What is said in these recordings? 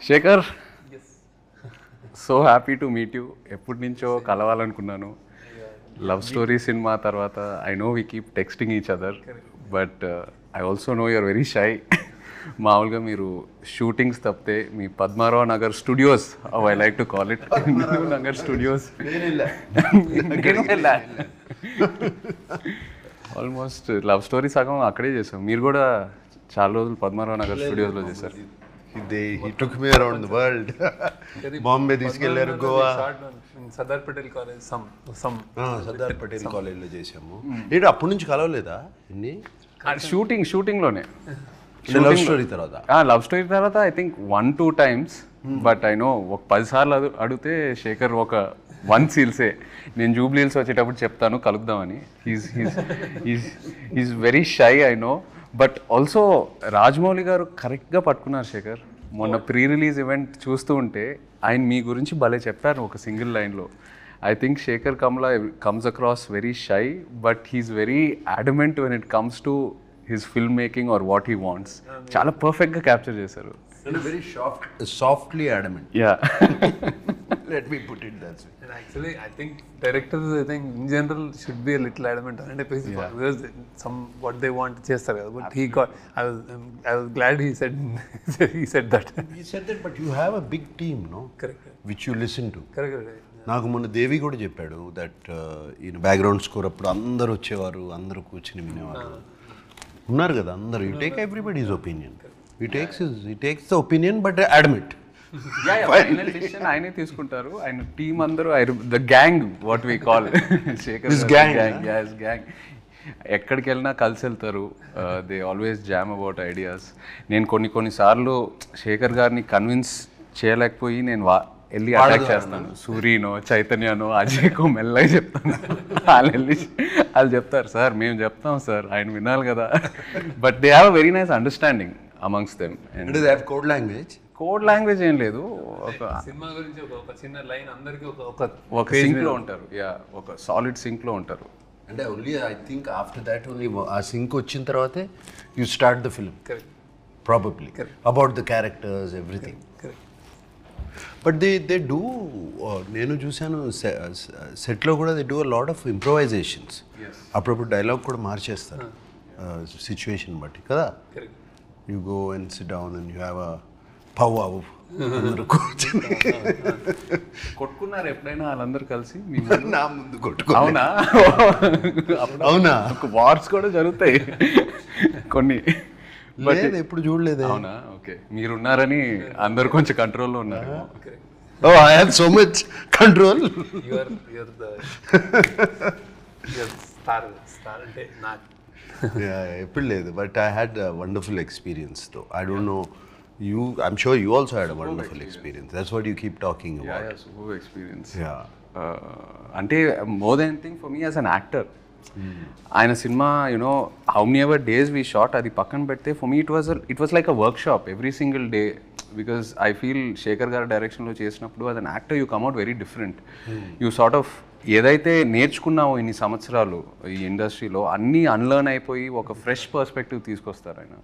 Shekhar, so happy to meet you. ఎప్పటి నుంచో కలవాలనుకున్నాను. లవ్ స్టోరీ సినిమా తర్వాత I know we keep texting each other, but I also know you're very shy. మామూలుగా మీరు షూటింగ్స్ తప్పితే మీ Padmarao Nagar studios, I like to call it Nagar studios, almost love story సగం అక్కడే చేసాం. మీరు కూడా చాలా రోజులు పద్మారావు నగర్ స్టూడియోస్లో చేశారు. He took me around the world. Bombay తీసుకెళ్లారు, గోవా, సర్దార్ పటేల్ కాలేజ్ సర్దార్ పటేల్ కాలేజ్లో చేసాము. ఏంటి అప్పటి నుంచి కలవలేదా? ఎన్ని షూటింగ్లోనే లవ్ స్టోరీ తర్వాత? లవ్ స్టోరీ తర్వాత I think 1-2 times, but I know ఒక 10 సార్లు అడిగితే శేఖర్ ఒక 1 సీల్సే. నేను జూబ్లీ హిల్స్ వచ్చేటప్పుడు చెప్తాను కలుద్దామని. Is very shy, I know. But also Rajamouli garu కరెక్ట్గా పట్టుకున్నారు శేఖర్. మొన్న ప్రీ రిలీజ్ ఈవెంట్ చూస్తూ ఉంటే ఆయన మీ గురించి భలే చెప్పారు ఒక సింగిల్ లైన్లో. I think Sekhar Kammula comes across very shy, but he's very adamant when it comes to his film making or what he wants. చాలా పర్ఫెక్ట్గా క్యాప్చర్ చేశారు. Very softly adamant. Yeah, let me put it that way. And actually I think directors, I think in general should be a little adamant on it, because some what they want చేస్తారు కదా. But he got, I was glad he said he said that. He said that, but you have a big team, no? Correct. Which you listen to. Correct. నాకు మొన్న దేవి కూడా చెప్పాడు that ఈయన background score అప్పుడు అందరు వచ్చేవారు, అందరూ కూర్చుని వినేవారు ఉన్నారు కదా అందరు. You take everybody's opinion. he takes the opinion but admit. Final decision ఆయనే తీసుకుంటారు. ఆయన టీమ్ అందరూ the gang, what we call Sekhar gang. ఎక్కడికి వెళ్ళినా కలిసి వెళ్తారు. They always jam about ideas. నేను కొన్నిసార్లు శేఖర్ గారిని కన్విన్స్ చేయలేకపోయి నేను వెళ్ళి అటాక్ చేస్తాను. సూర్యనో చైతన్యనో అజయ్కో మెల్లగా చెప్తాను. వాళ్ళు చెప్తారు సార్ మేము చెప్తాం సార్, ఆయన వినాలి కదా. But they have very nice understanding amongst them. Code language ఏం లేదు. సినిమా గురించి ఒక చిన్న లైన్ అందరికి ఒక సింక్లో ఉంటారు. యా, ఒక సాలిడ్ సింక్లో ఉంటారు. అంటే only I think after that only ఆ సింక్ వచ్చిన తర్వాతే you start the film probably about the characters everything. But they do, నేను చూశాను సెట్లో కూడా they do a lot of improvisations. అప్పుడప్పుడు డైలాగ్ కూడా మార్చేస్తారు సిచ్యువేషన్ బట్టి కదా. You go and sit down and you have a powwow. కొట్టుకున్నారు ఎప్పుడైనా వాళ్ళందరూ కలిసి? నా ముందు కొట్టుకో. అవునా? అవునా? వార్స్ కూడా జరుగుతాయి కొన్ని, బట్ ఎప్పుడు చూడలేదు. అవునా? ఓకే, మీరున్నారని అందరు కొంచెం కంట్రోల్లో ఉన్నారు. Oh, I have so much control. You're the star అంటే నాకు. ఎప్పుడు లేదు, but I had a wonderful experience తో. I don't know you, I'm sure you also had a wonderful experience. That's what you keep talking about. Yeah, superb experience. Yeah. అంటే more than anything for me as an actor, ఆయన సినిమా you know how many ever days we shot అది పక్కన పెడితే for me it was like a workshop every single day. Because I feel Shekhar గారి డైరెక్షన్లో చేసినప్పుడు as an actor you come out very different. You sort of ఏదైతే నేర్చుకున్నావో ఇన్ని సంవత్సరాలు ఈ ఇండస్ట్రీలో అన్నీ అన్లర్న్ అయిపోయి ఒక ఫ్రెష్ పర్స్పెక్టివ్ తీసుకొస్తారు ఆయన.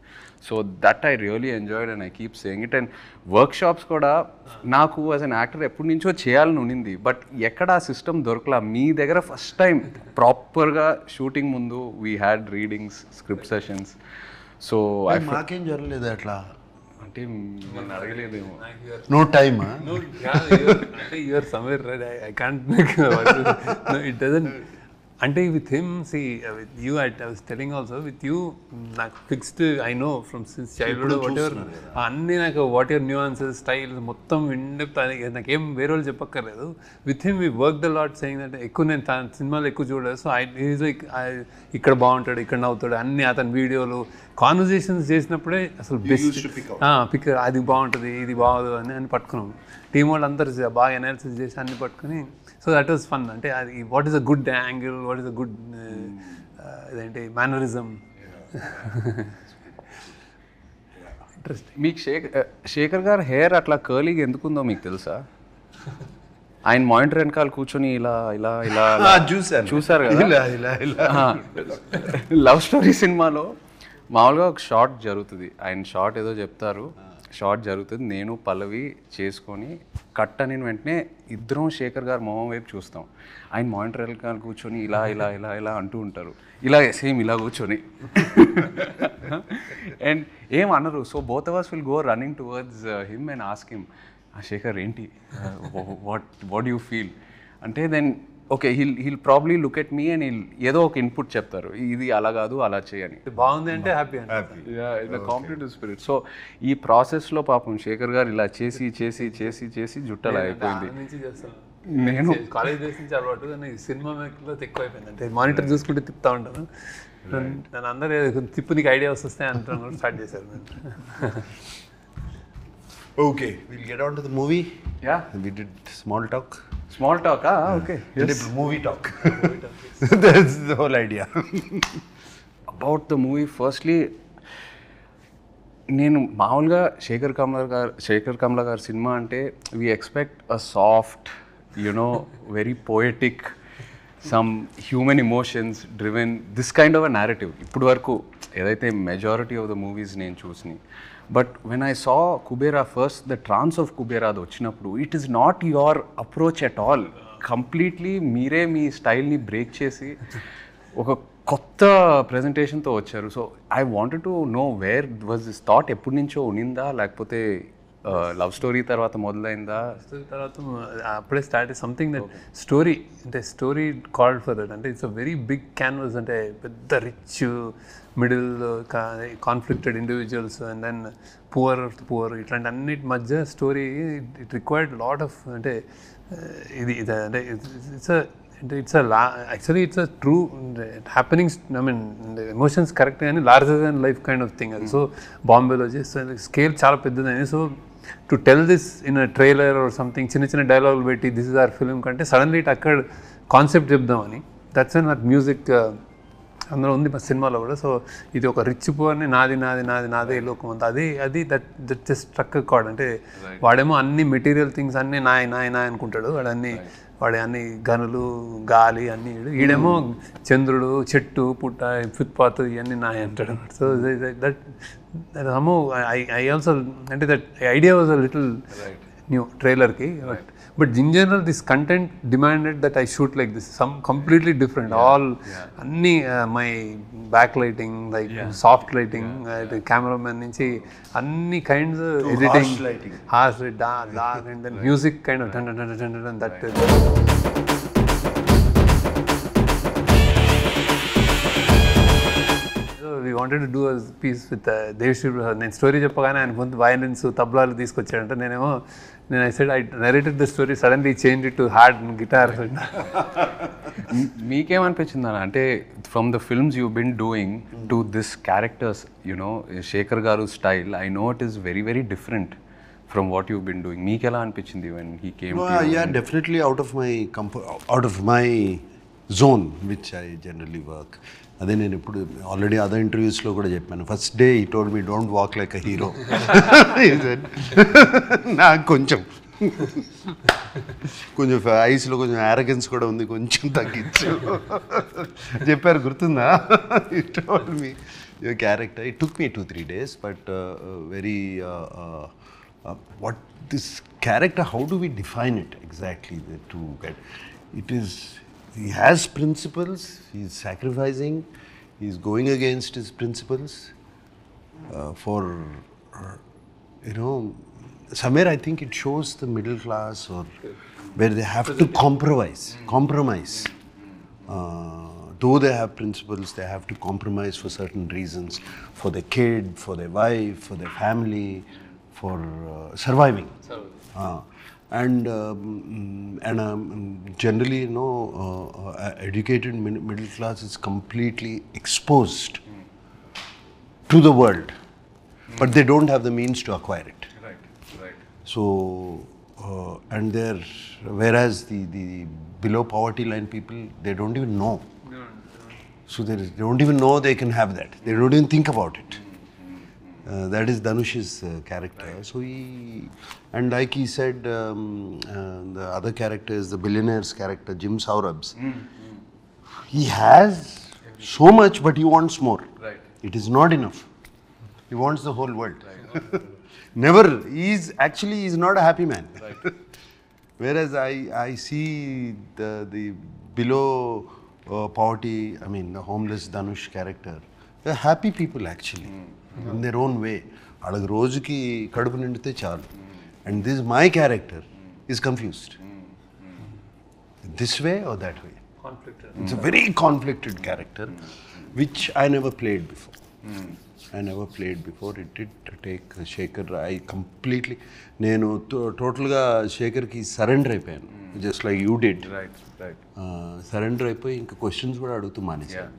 So that I really enjoyed and I keep saying it. And work shops కూడా నాకు యాజ్ అన్ యాక్టర్ ఎప్పటి నుంచో చేయాలని ఉండింది, బట్ ఎక్కడ ఆ సిస్టమ్ దొరకలా. మీ దగ్గర ఫస్ట్ టైం ప్రాపర్గా షూటింగ్ ముందు we had readings, script sessions. So మాకేం జరగలేదు అట్లా. అంటే మిమ్మల్ని అడగలేదేమో. No time. అంటే you're somewhere right. I can't make it doesn't. అంటే with him see with you I was telling also with you నాకు fixed I know from since childhood whatever అన్నీ నాకు వాట్ ఎవర్ న్యూఆన్సెస్ స్టైల్స్ మొత్తం in depth నాకేం వేరే వాళ్ళు చెప్పక్కర్లేదు. With him we work the lot saying that ఎక్కువ నేను సినిమాలు ఎక్కువ చూడలేదు. సో ఈజ్ లైక్ ఇక్కడ బాగుంటాడు, ఇక్కడ నవ్వుతాడు, అన్ని అతని వీడియోలు కాన్వర్జేషన్స్ చేసినప్పుడే అసలు బెస్ట్ పిక్ అది బాగుంటుంది ఇది బాగోదు అని పట్టుకున్నాం. టీం వాళ్ళు అందరు బాగా అనాలిసిస్ చేసి అన్ని పట్టుకుని. So that was fun. అంటే అది what is a good angle, what is a good ఇదేంటి మేనరిజం. ఇంట్రెస్టింగ్. మీకు శేఖర్ గారు హెయిర్ అట్లా కర్లీగా ఎందుకుందో మీకు తెలుసా? ఆయన మానిటర్ వెనకాల కూర్చొని ఇలా ఇలా ఇలా చూసారు కదా. లవ్ స్టోరీ సినిమాలో మామూలుగా ఒక షార్ట్ జరుగుతుంది. ఆయన షార్ట్ ఏదో చెప్తారు, షార్ట్ జరుగుతుంది, నేను పల్లవి చేసుకొని కట్ అని వెంటనే ఇద్దరం శేఖర్ గారు మొహం వైపు చూస్తాం. ఆయన మానిటర్ గారు కూర్చొని ఇలా ఇలా ఇలా ఇలా అంటూ ఉంటారు, ఇలా సేమ్ ఇలా కూర్చొని అండ్ ఏం అనరు. So both of us will go running towards him and ask him, Sekhar ఏంటి, వాట్ యూ ఫీల్ అంటే, then okay he'll probably look at me and ఏదో ఒక ఇన్పుట్ చెప్తారు, ఇది అలా కాదు అలా చేయని. బాగుంది అంటే happy in competitive spirit. So ఈ ప్రాసెస్లో పాపం శేఖర్ గారు ఇలా చేసి చేసి చేసి చేసి జుట్టలా అయిపోయింది. నేను కాలేజ్ డేస్ నుంచి అలవాటు, కానీ సినిమా మేకర్లో ఎక్కువ అయిపోయింది. అంటే మానిటర్ చూసుకుంటే తిప్పుతా ఉంటాను, నన్ను అందరూ తిప్పు నీకు ఐడియా వస్తే అంటాను స్టార్ట్ చేశారు. Okay, we'll get on to the movie. Yeah. We did small talk. Small talk, okay. Yes. Movie talk. That's the whole idea. About the movie, firstly, నేను మామూలుగా శేఖర్ కమ్ల గారి సినిమా అంటే we expect a soft, you know very poetic, some human emotions driven, this kind of a narrative ఇప్పుడు వరకు ఏదైతే majority of the movies నేను చూసినాయి. But when I saw Kubera first, the trance of Kubera అది వచ్చినప్పుడు, it is not your approach at all. Completely మీరే మీ స్టైల్ని బ్రేక్ చేసి ఒక కొత్త ప్రజెంటేషన్తో వచ్చారు. So I wanted to know where was this thought, ఎప్పటి నుంచో ఉనిందా లేకపోతే లవ్ స్టోరీ తర్వాత మొదలైందా? తర్వాత అప్పుడే స్టార్ట్ సంథింగ్ దట్ స్టోరీ, అంటే స్టోరీ కాల్డ్ ఫర్ దట్. అంటే it's a very big canvas, అంటే పెద్ద rich middle conflicted individuals and then poor ఇట్లాంటి అన్నిటి మధ్య story. It required lot of, అంటే ఇది అంటే it's actually it's a true happenings, I mean emotions correct కానీ larger than life kind of thing అది. సో బాంబేలో చేస్తే స్కేల్ చాలా పెద్దదని. So to tell this in a trailer or something, చిన్న చిన్న డైలాగులు పెట్టి దిస్ ఇస్ అవర్ ఫిల్మ్ కంటే సడన్లీ ఇట్ అక్కడ కాన్సెప్ట్ చెప్దామని, దట్స్ అండ్ నాకు మ్యూజిక్ అందులో ఉంది మా సినిమాలో కూడా. సో ఇది ఒక రిచ్ పువర్ని నాది నాది నాది నాదే లోకం అంతా, అది దట్ జస్ట్ స్ట్రక్ కార్డ్. అంటే వాడేమో అన్ని మెటీరియల్ థింగ్స్ అన్నీ నాయన అనుకుంటాడు, వాడే అన్ని గనులు గాలి అన్నీ, ఈడేమో చంద్రుడు చెట్టు పుట్ట ఫుట్పాత్ ఇవన్నీ నాయ అంటాడు. సో దట్ ఐ ఆల్సో, అంటే that idea was a little new ట్రైలర్కి. But in general this content demanded that I shoot like this, some completely different. All అన్నీ my back lighting, like soft lighting, cameraman నుంచి అన్ని kinds, editing, harsh dark and then music kind of that. We wanted to do a piece with Devshri Prasad. నేను story చెప్పగానే ఆయన ముందు violins తబలాలు తీసుకొచ్చాడంటే నేను I said I narrated the story, suddenly changed it to hard guitar. మీకేమనిపించింది అన్న, అంటే from the films you been doing to this characters, you know Shekhar garu style, I know it is very very different from what you been doing. మీకు ఎలా అనిపించింది when he came to you? Yeah, definitely out of my zone which I generally work. అదే నేను ఇప్పుడు already other ఇంటర్వ్యూస్లో కూడా చెప్పాను. First day ఈ told me don't walk like a hero. నాకు కొంచెం ఐస్లో కొంచెం యారగెన్స్ కూడా ఉంది, కొంచెం తగ్గించు చెప్పారు, గుర్తుందా? ఈ told me your character. It took me 2-3 days, but very what this character, how do we define it exactly to get it? Is he has principles, he is sacrificing, he is going against his principles for somewhere I think it shows the middle class, or where they have to compromise. Though they have principles, they have to compromise for certain reasons, for their kid, for their wife, for their family, for surviving. And generally, educated middle class is completely exposed to the world, but they don't have the means to acquire it. Right. So, and whereas the below poverty line people, they don't even know. So they don't even know they can have that. They don't even think about it. That is Dhanush's character. Right. So and like he said, the other character is the billionaire's character, Jim Saurabh's. He has so much, but he wants more. Right. It is not enough. He wants the whole world. Right. Never. He's not a happy man. Whereas I see the below poverty, I mean the homeless Dhanush character, they're happy people actually in their own way. వాళ్ళకి రోజుకి కడుపు నిండితే చాలు. And this my character is confused. This way or that way. Conflicted. It's a very conflicted character, which I never played before. It did take Shekhar. I completely, నేను టోటల్గా శేఖర్కి surrender అయిపోయాను, just like you did. Surrender అయిపోయి ఇంకా questions కూడా అడుగుతూ మానేసాను.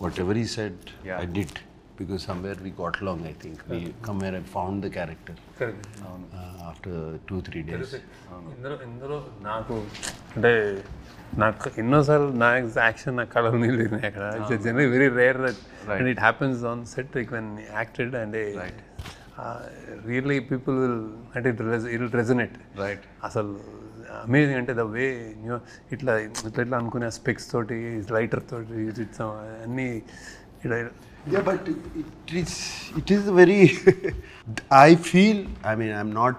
What ever he said I did, because somewhere we got along, I think. Somewhere I found the character. Correct. After 2-3 days. ఇందులో నాకు అంటే నాకు ఎన్నోసార్లు నా యాక్షన్ నా కళలు నీళ్ళు అక్కడ. It's generally very rare and it happens on set like when acted and really people will అంటే ఇట్ రెజనేట్. రైట్. అసలు అమేజింగ్ అంటే ద వే ఇట్లా ఇట్లా ఇట్లా అనుకునే స్పెక్స్ తోటి లైటర్ తోటి అన్నీ Yeah, but it is very. I feel. I mean, I'm not.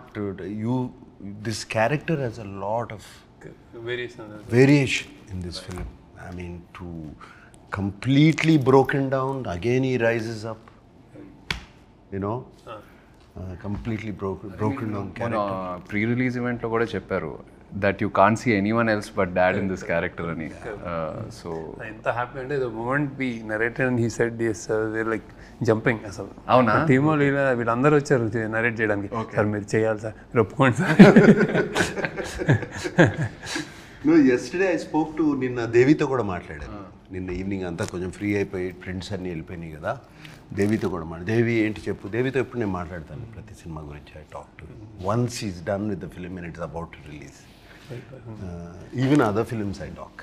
This character has a lot of variation in this film. I mean, to completely broken down. Again, he rises up. You know, completely broken down character. Pre-release event lo kuda chepparu that you can't see anyone else but dad in this character ani. So ఎంత happy అంటే the moment we narrated and he said yes, they like jumping అసలు. అవునా? Team వీళ్ళందరూ వచ్చారు narrate చేయడానికి. Sir మీరు చేయాలి sir, మీరు ఒప్పుకోండి sir. No, yesterday I spoke to నిన్న దేవితో కూడా మాట్లాడాను. నిన్న ఈవినింగ్ అంతా కొంచెం ఫ్రీ అయిపోయి ఫ్రెండ్స్ అన్నీ వెళ్ళిపోయినాయి కదా, దేవితో కూడా దేవి ఏంటి చెప్పు. దేవితో ఎప్పుడు నేను మాట్లాడతాను ప్రతి సినిమా గురించి. I talk to once is done with the film and it's about to release. Even other films I talk,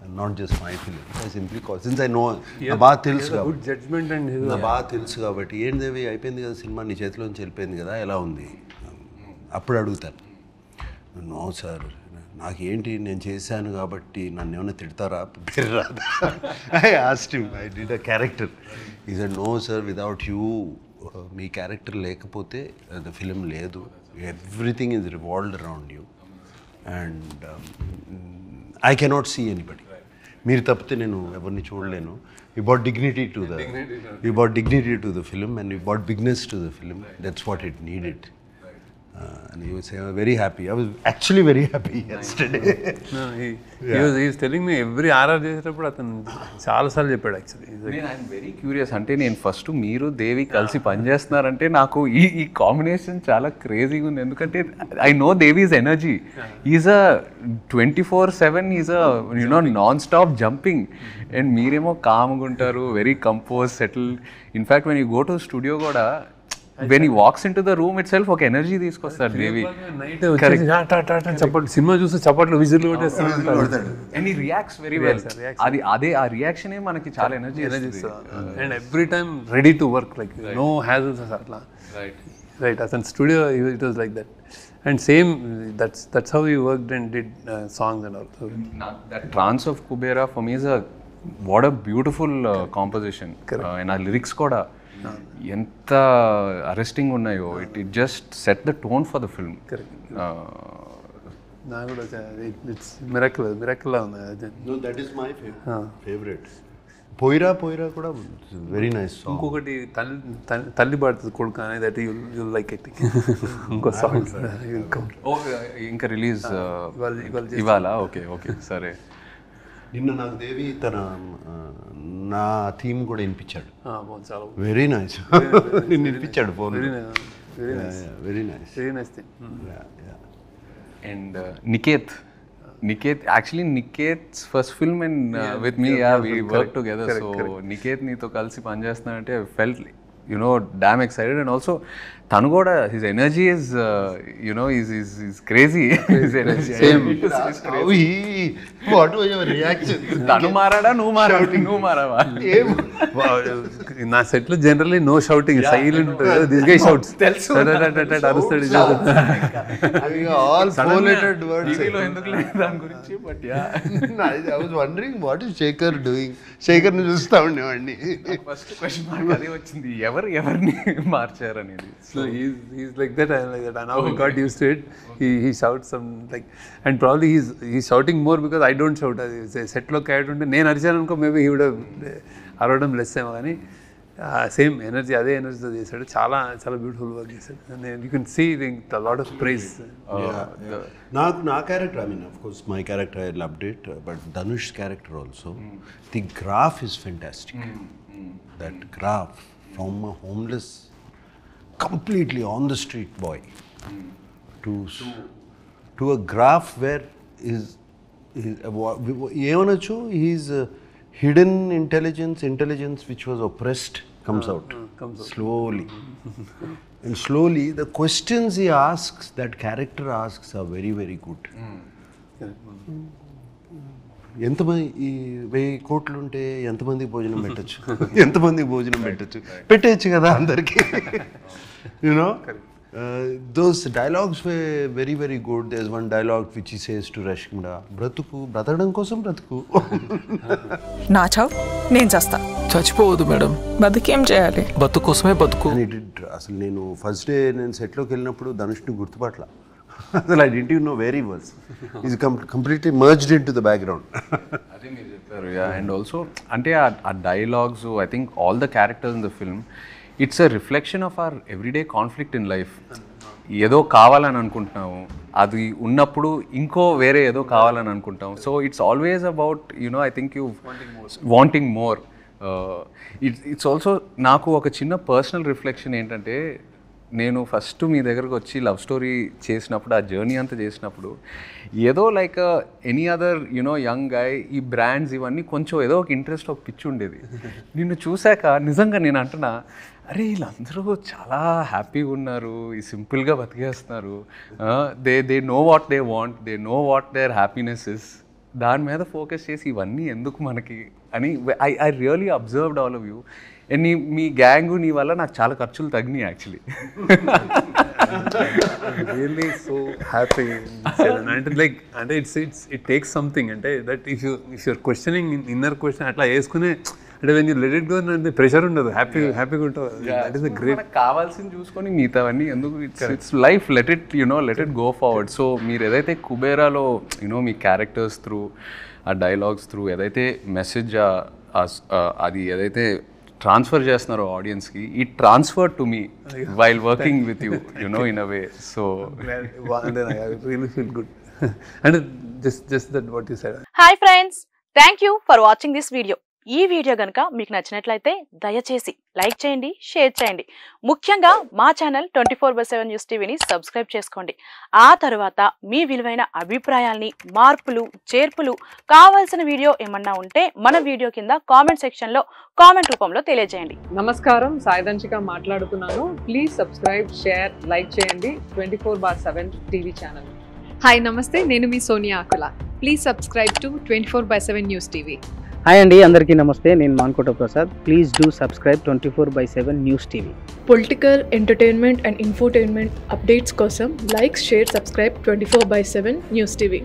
and not just my film. I simply call, since I know నా బాగా తెలుసు కాబట్టి ఏంటి దేవి అయిపోయింది కదా cinema, నీ చేతిలోంచి వెళ్ళిపోయింది కదా, ఎలా ఉంది అప్పుడు అడుగుతాను. నో సార్, నాకేంటి నేను చేశాను కాబట్టి నన్ను ఏమైనా తిడతారా, పేరు రాదా. I asked him, I did a character. He said no sir, without you, మీ క్యారెక్టర్ లేకపోతే ద ఫిలిం లేదు. Everything is revolved around you and I cannot see anybody. మీరు తప్పితే నేను ఎవరిని చూడలేను. You brought dignity to the film and you brought bigness to the film. That's what it needed. And he was very happy. I was actually very happy yesterday. No, he was telling me every RR చేసేటప్పుడు అతను చాలాసార్లు చెప్పాడు actually. I'm very curious. అంటే నేను first మీరు దేవి కలిసి పనిచేస్తున్నారంటే నాకు ఈ కాంబినేషన్ చాలా క్రేజీగా ఉంది. ఎందుకంటే I know Devi's energy. Is a 24/7 is a non stop jumping. And మీరేమో కామ్గా ఉంటారు, very compose, settle. In fact when you go to studio కూడా, when he walks into the room itself ఒక ఎనర్జీ తీసుకొస్తాడు దేవి. చప్పట్లు సినిమా చూస్తే చప్పట్లు whistle కొట్టేస్తాడు. and he reacts very well. అదే ఆ రియాక్షనే మనకి చాలా energy and every time ready to work, like no hassles అట్లా. రైట్ అతని studio it was like that. And same that's how he worked and did songs and all. that trance of Kubera for me is what a beautiful composition. and ఆ lyrics కూడా ఎంత arresting ఉన్నాయో. It just set the tone for the film. నాకు కూడా it's miracle ఉంది. No, that is my favorite. పోయిరా కూడా very nice song. ఇంకొకటి తల్లి పాడుతుంది కొడుకు అనేది, దట్ యూ లైక్ ఇట్. ఇంకో సాంగ్ ఇంకా రిలీజ్ ఇవాళ. ఓకే సరే. నిన్న నాకు దేవి తన నా థీమ్ కూడా వినిపించాడు. చాలా వెరీ నైస్. నిన్ను వినిపించాడు phone. Very nice thing. And Niketh actually Niketh's first film and with me, we worked together. So Niketh నీతో కలిసి పనిచేస్తున్నానంటే I felt damn excited. And also tanu kuda, his energy is is crazy. His energy same is crazy. What was your reaction? tanu marada nu marava నా సెట్లో generally no shouting, silent ఉంటుంది. This guy shouts, అరుస్తాడు. All four lettered words. దాని గురించి but yeah I was wondering what is Shekhar doing. Shekhar ని చూస్తా ఉండేవాడిని. First question mark అదే వచ్చింది, ఎవరిని మార్చారు అనేది. So he's like that, I'm like that. And now we got used to it. He shouts some like, and probably he's shouting more because I don't shout. Set లో క్యారెట్ ఉంటే నేను అరిచాను అనుకో, మేబీ he would have అరవడం less ఏమో, కానీ same energy, అదే ఎనర్జీతో చేశాడు. చాలా చాలా బ్యూటిఫుల్ వర్క్ చేశాడు. You can see lot of prize. నాకు నా character, I mean of course my character I loved it, but Dhanush character also, the graph is fantastic. That graph from a homeless, completely on the street boy to a graph where ఏమనొచ్చు, his hidden intelligence which was oppressed comes out slowly. And slowly the questions he asks, that character asks, are very very good. ఎంతమంది ఈ 1000 కోట్లు ఉంటే ఎంతమందికి భోజనం పెట్టచ్చు, ఎంతమందికి భోజనం పెట్టచ్చు కదా అందరికి. You know those dialogues were very very good. There's one dialogue which he says to Rashmida, బ్రతకడం కోసం బ్రతుకు. నా చావు నేను చేస్తా. చచ్చిపోవద్దు మేడం, బతుకేం చేయాలి, బతుకు కోసమే బతుకు. అసలు నేను ఫస్ట్ డే నేను సెట్లోకి వెళ్ళినప్పుడు ధనుష్ని గుర్తుపట్ల. అసలు I didn't even know where he was. He's completely merged into the background. అదే మీరు చెప్పారు. అండ్ ఆల్సో అంటే ఆ dialogues, I think all the characters in the film, it's a reflection of our everyday conflict in life. ఏదో కావాలని అనుకుంటున్నాము, అది ఉన్నప్పుడు ఇంకో వేరే ఏదో కావాలని అనుకుంటాం. So it's always about I think you wanting more. It's also నాకు ఒక చిన్న పర్సనల్ రిఫ్లెక్షన్ ఏంటంటే, నేను ఫస్ట్ మీ దగ్గరకు వచ్చి లవ్ స్టోరీ చేసినప్పుడు, ఆ జర్నీ అంతా చేసినప్పుడు, ఏదో like any other young guy, ఈ బ్రాండ్స్ ఇవన్నీ కొంచెం ఏదో ఒక ఇంట్రెస్ట్, ఒక పిచ్చి ఉండేది. నిన్ను చూశాక నిజంగా నేను అంటున్నా, అరే వీళ్ళందరూ చాలా హ్యాపీగా ఉన్నారు, ఈ సింపుల్గా బతికేస్తున్నారు, they know what they want, they know what their happiness is. దాని మీద ఫోకస్ చేసి ఇవన్నీ ఎందుకు మనకి అని I really observed all of you. And మీ గ్యాంగ్ నీ వల్ల నాకు చాలా ఖర్చులు తగ్గినాయి యాక్చువల్లీ. Really so happy. అంటే ఇట్ టేక్స్ సంథింగ్, అంటే that if you're questioning inner question అట్లా వేసుకునే, అంటే when you let it go pressure ఉండదు, హ్యాపీగా ఉంటుంది. That is the great. కావాల్సింది చూసుకొని మిగతావన్నీ ఎందుకు, it's life, let it go forward. So మీరు ఏదైతే కుబేరాలో మీ క్యారెక్టర్స్ త్రూ, ఆ డైలాగ్స్ త్రూ ఏదైతే మెసేజ్ అది ఏదైతే ట్రాన్స్ఫర్ చేస్తున్నారో ఆడియన్స్కి, ఈ transfer to me while working with you in a way. So really feel good. And just that what you said. Hi friends, thank you for watching this video. ఈ video కనుక మీకు నచ్చినట్లయితే దయచేసి లైక్ చేయండి, share చేయండి. ముఖ్యంగా మా channel 24/7 news టీవీని సబ్స్క్రైబ్ చేసుకోండి. ఆ తర్వాత మీ విలువైన అభిప్రాయాల్ని, మార్పులు, చేర్పులు, కావాల్సిన వీడియో ఏమన్నా ఉంటే మన వీడియో కింద కామెంట్ సెక్షన్లో కామెంట్ రూపంలో తెలియజేయండి. నమస్కారం, సాయిదంచిక మాట్లాడుతున్నాను. ప్లీజ్ సబ్స్క్రైబ్, షేర్, లైక్ చేయండి 24/7 టీవీ ఛానల్. హాయ్ నమస్తే, నేను మీ Sonia Akula. Please subscribe to 24/7 news TV. Hi అండి, అందరికీ నమస్తే. నేను Mankota Prasad. Please do subscribe 24/7 news TV. Political, entertainment and infotainment updates కోసం like, share, subscribe 24/7 news TV.